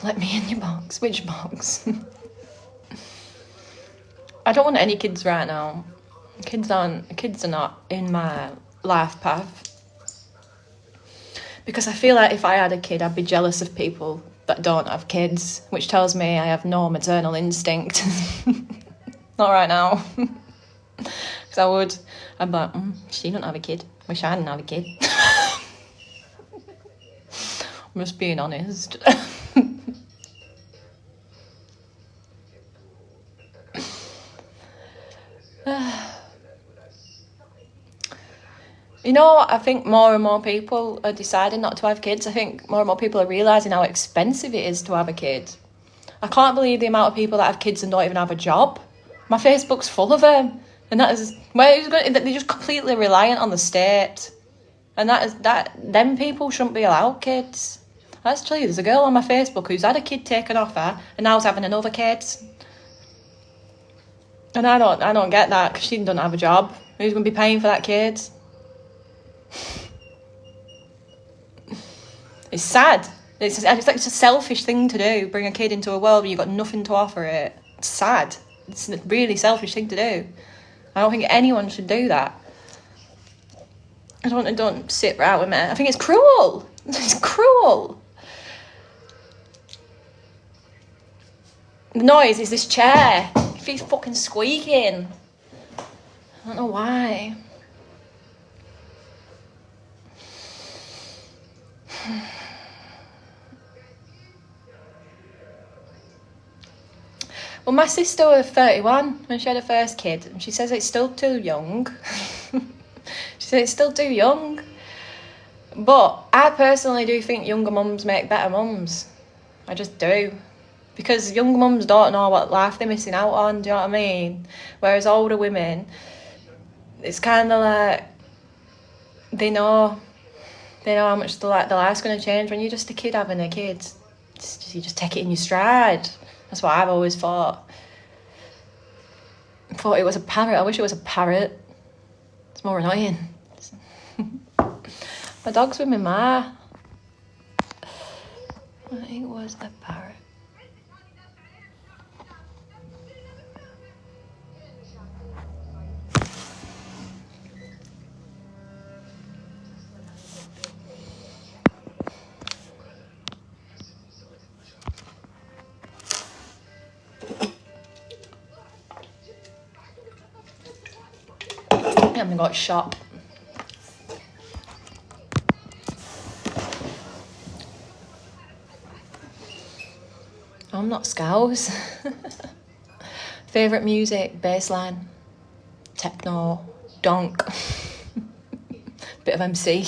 Let me in your box. Which box? I don't want any kids right now. Kids are not in my life path. Because I feel like if I had a kid, I'd be jealous of people that don't have kids, which tells me I have no maternal instinct. Not right now. Because I'd be like, she don't have a kid. Wish I didn't have a kid. I'm just being honest. You know, I think more and more people are deciding not to have kids. I think more and more people are realising how expensive it is to have a kid. I can't believe the amount of people that have kids and don't even have a job. My Facebook's full of them. And that is, they're just completely reliant on the state. And them people shouldn't be allowed kids. Actually, there's a girl on my Facebook who's had a kid taken off her and now's having another kid. And I don't get that, because she doesn't have a job. Who's going to be paying for that kid? It's sad. It's like a selfish thing to do. Bring a kid into a world where you've got nothing to offer it. It's sad. It's a really selfish thing to do. I don't think anyone should do that. Don't sit right with me. I think it's cruel. It's cruel. The noise is this chair. It keeps fucking squeaking. I don't know why. Well, my sister was 31 when she had her first kid, and she says it's still too young. She said it's still too young. But I personally do think younger mums make better mums. I just do. Because young mums don't know what life they're missing out on, do you know what I mean? Whereas older women, it's kind of like, they know how much the life's going to change when you're just a kid having a kid. You just take it in your stride. That's what I've always thought. I thought it was a parrot. I wish it was a parrot. It's more annoying. My dog's with my ma. I think it was a parrot. I haven't got shot. I'm not Scouse. Favourite music, bassline, techno, donk, bit of MC.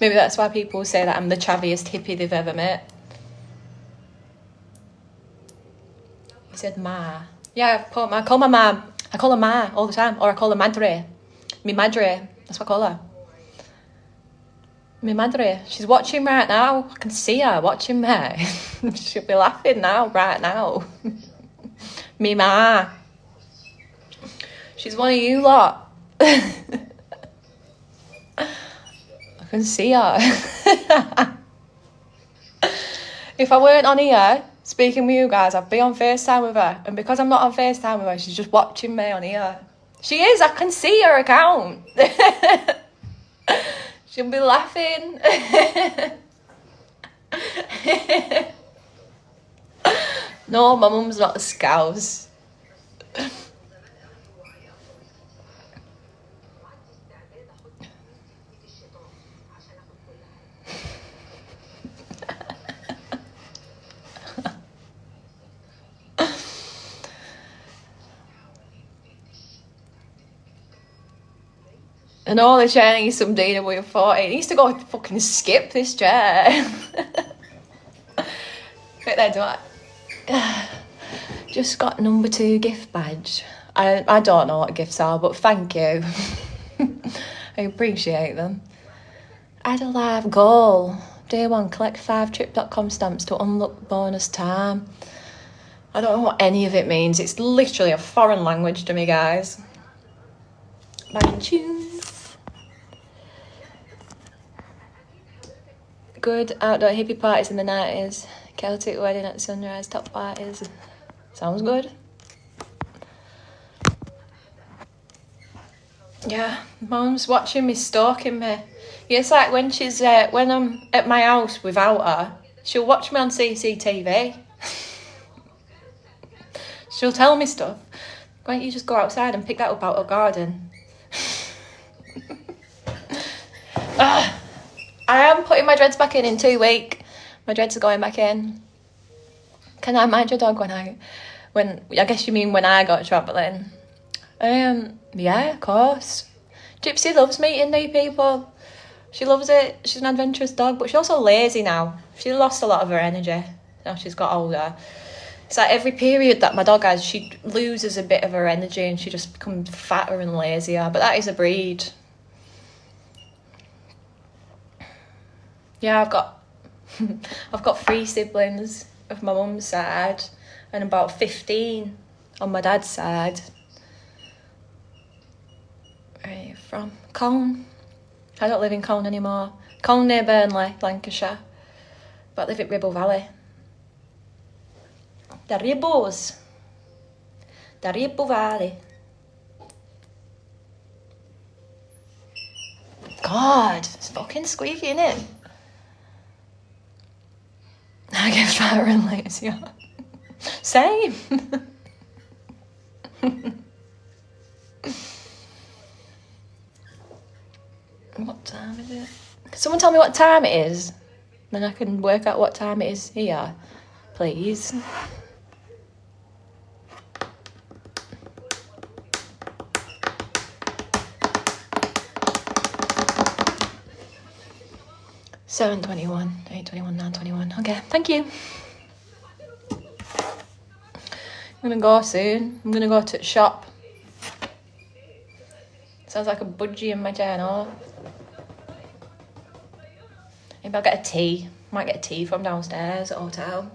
Maybe that's why people say that I'm the chavviest hippie they've ever met. He said ma. Yeah, I call my mum. I call her ma all the time, or I call her madre. Mi madre, that's what I call her. Mi madre, she's watching right now. I can see her watching me. She'll be laughing now, right now. Mi ma. She's one of you lot. I can see her. If I weren't on here speaking with you guys, I'd be on FaceTime with her. And because I'm not on FaceTime with her, she's just watching me on here. She is, I can see her account. She'll be laughing. No, my mum's not a Scouse. I know the chair needs some DW40. It needs to go fucking skip this chair. Right there, do I? Just got number 2 gift badge. I don't know what gifts are, but thank you. I appreciate them. Add a live goal. Day 1, collect 5 trip.com stamps to unlock bonus time. I don't know what any of it means. It's literally a foreign language to me, guys. Bang tunes. Good outdoor hippie parties in the 90s. Celtic wedding at sunrise, top parties. Sounds good. Yeah, Mum's watching me, stalking me. Yeah, it's like when she's when I'm at my house without her, she'll watch me on CCTV. She'll tell me stuff. Why don't you just go outside and pick that up out of the garden? I am putting my dreads back in 2 weeks. My dreads are going back in. Can I mind your dog when I guess you mean when I go travelling? Yeah, of course. Gypsy loves meeting new people. She loves it. She's an adventurous dog, but she's also lazy now. She lost a lot of her energy now she's got older. It's like every period that my dog has, she loses a bit of her energy and she just becomes fatter and lazier. But that is a breed. Yeah, I've got 3 siblings of my mum's side and about 15 on my dad's side. Where are you from? Colne. I don't live in Colne anymore. Colne near Burnley, Lancashire. But I live at Ribble Valley. The Ribbles. The Ribble Valley. God, it's fucking squeaky, innit? I get fatter and lazier. Same. What time is it? Can someone tell me what time it is? Then I can work out what time it is here, please. $7:21, $8:21, $9:21. Okay, thank you. I'm gonna go soon. I'm gonna go to the shop. Sounds like a budgie in my journal. Maybe I'll get a tea. Might get a tea from downstairs at the hotel.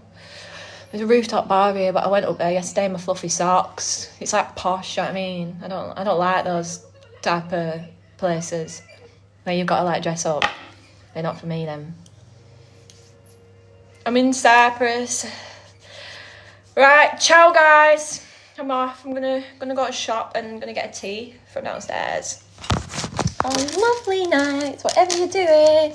There's a rooftop bar here, but I went up there yesterday in my fluffy socks. It's like posh, you know what I mean? I don't like those type of places where you've got to like dress up. They're not for me then. I'm in Cyprus. Right, ciao guys. I'm off. I'm gonna go to shop and I'm gonna get a tea from downstairs. Oh, lovely night, whatever you're doing.